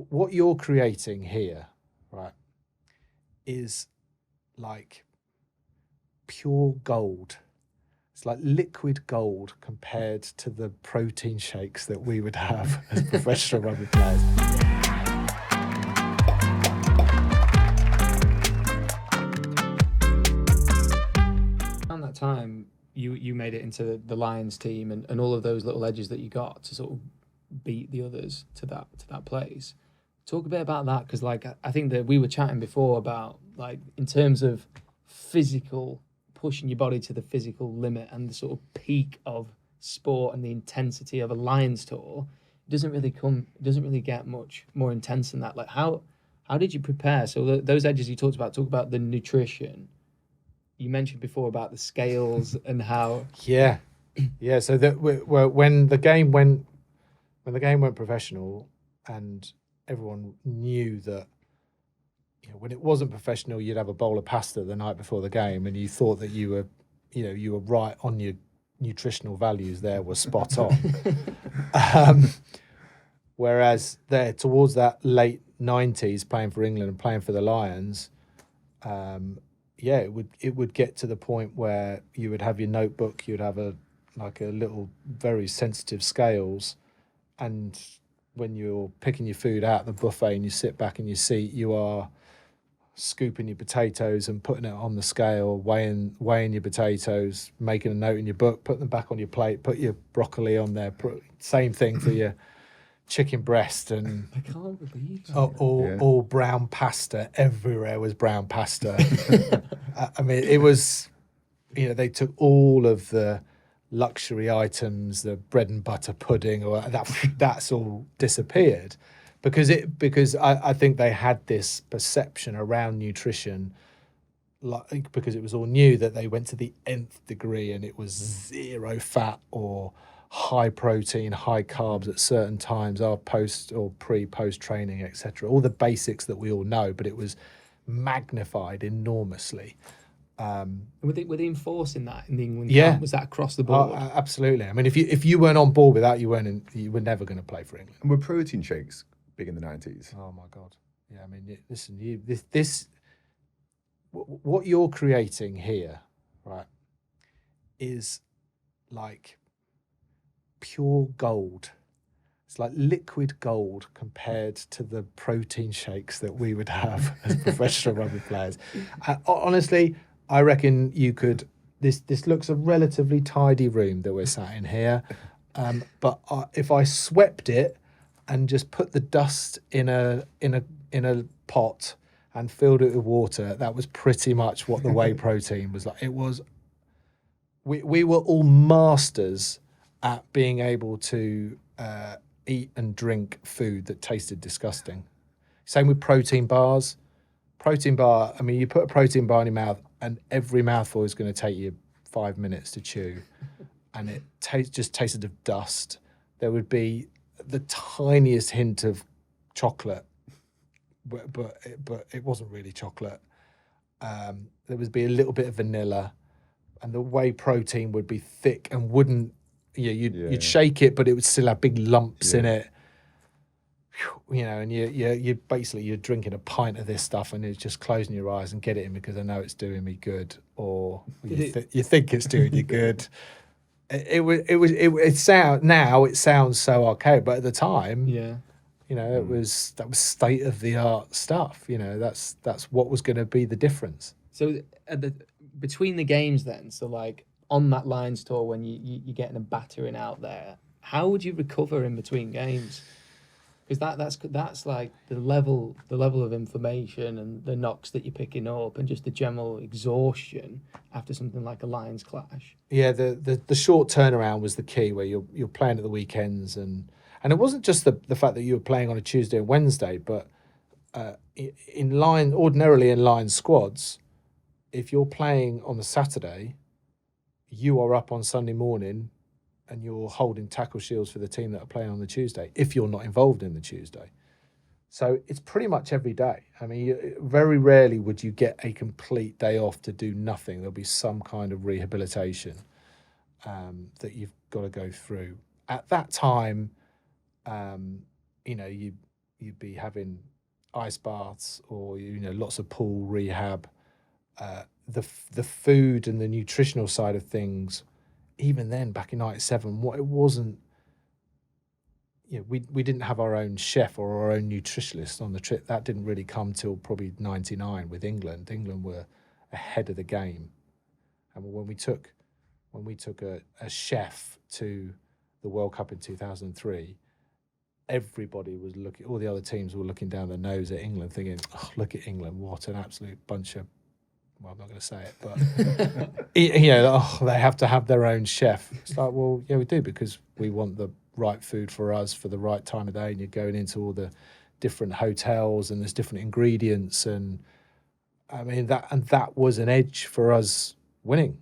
what you're creating here, right, is like pure gold. It's like liquid gold compared to the protein shakes that we would have as professional rugby players. Around that time, you made it into the Lions team, and all of those little edges that you got to sort of beat the others to that place. Talk a bit about that, because like I think that we were chatting before about, like, in terms of physical, pushing your body to the physical limit and the sort of peak of sport and the intensity of a Lions tour, it doesn't really get much more intense than that. Like how did you prepare? So those edges you talked about, talk about the nutrition. You mentioned before about the scales and how Yeah. So that when the game went professional, and everyone knew that, when it wasn't professional, you'd have a bowl of pasta the night before the game, and you thought that you were right on your nutritional values. There were spot on. Whereas there, towards that late 90s, playing for England and playing for the Lions, it would get to the point where you would have your notebook, you'd have a little very sensitive scales, and when you're picking your food out of the buffet and you sit back in your seat, you are scooping your potatoes and putting it on the scale, weighing your potatoes, making a note in your book, putting them back on your plate, put your broccoli on there. Same thing for your chicken breast, and I can't believe that. all brown pasta. Everywhere was brown pasta. I mean, it was, they took all of the luxury items, the bread and butter pudding, or that's all disappeared, because I think they had this perception around nutrition, like, because it was all new, that they went to the nth degree and it was zero fat or high protein, high carbs at certain times, our post or post training, etc. All the basics that we all know, but it was magnified enormously. Were they enforcing that in the England Yeah. camp? Was that across the board? Absolutely. I mean, if you weren't on board with that, you were never going to play for England. And were protein shakes big in the 90s? Oh my God. Yeah. I mean, listen, what you're creating here, right, is like pure gold. It's like liquid gold compared to the protein shakes that we would have as professional rugby players. Honestly, I reckon you could. This looks a relatively tidy room that we're sat in here, but if I swept it and just put the dust in a pot and filled it with water, that was pretty much what the whey protein was like. It was. We were all masters at being able to eat and drink food that tasted disgusting. Same with protein bars. Protein bar, I mean, you put a protein bar in your mouth and every mouthful is going to take you 5 minutes to chew, and it just tasted of dust. There would be the tiniest hint of chocolate, but it wasn't really chocolate. There would be a little bit of vanilla, and the whey protein would be thick and wouldn't. You'd shake it, but it would still have big lumps in it. And you're drinking a pint of this stuff, and it's just closing your eyes and get it in because I know it's doing me good, or you think it's doing you good. It sounds so archaic, but at the time, that was state of the art stuff. That's what was going to be the difference. So between the games, then, so like on that Lions tour, when you're getting a battering out there, how would you recover in between games? Because that's like the level of information and the knocks that you're picking up, and just the general exhaustion after something like a Lions clash. Yeah, the short turnaround was the key, where you're playing at the weekends, and it wasn't just the fact that you were playing on a Tuesday and Wednesday, but ordinarily in line squads, if you're playing on the Saturday, you are up on Sunday morning and you're holding tackle shields for the team that are playing on the Tuesday, if you're not involved in the Tuesday. So it's pretty much every day. I mean, very rarely would you get a complete day off to do nothing. There'll be some kind of rehabilitation that you've got to go through. At that time, you'd be having ice baths or lots of pool rehab. The food and the nutritional side of things, even then back in '97, what it wasn't. We didn't have our own chef or our own nutritionist on the trip. That didn't really come till probably '99 with England. England were ahead of the game, and when we took a chef to the World Cup in 2003, everybody was looking. All the other teams were looking down their nose at England, thinking, "Oh, look at England! What an absolute bunch of." Well, I'm not going to say it, but they have to have their own chef. It's like, well, yeah, we do, because we want the right food for us for the right time of day, and you're going into all the different hotels and there's different ingredients, and I mean that was an edge for us winning.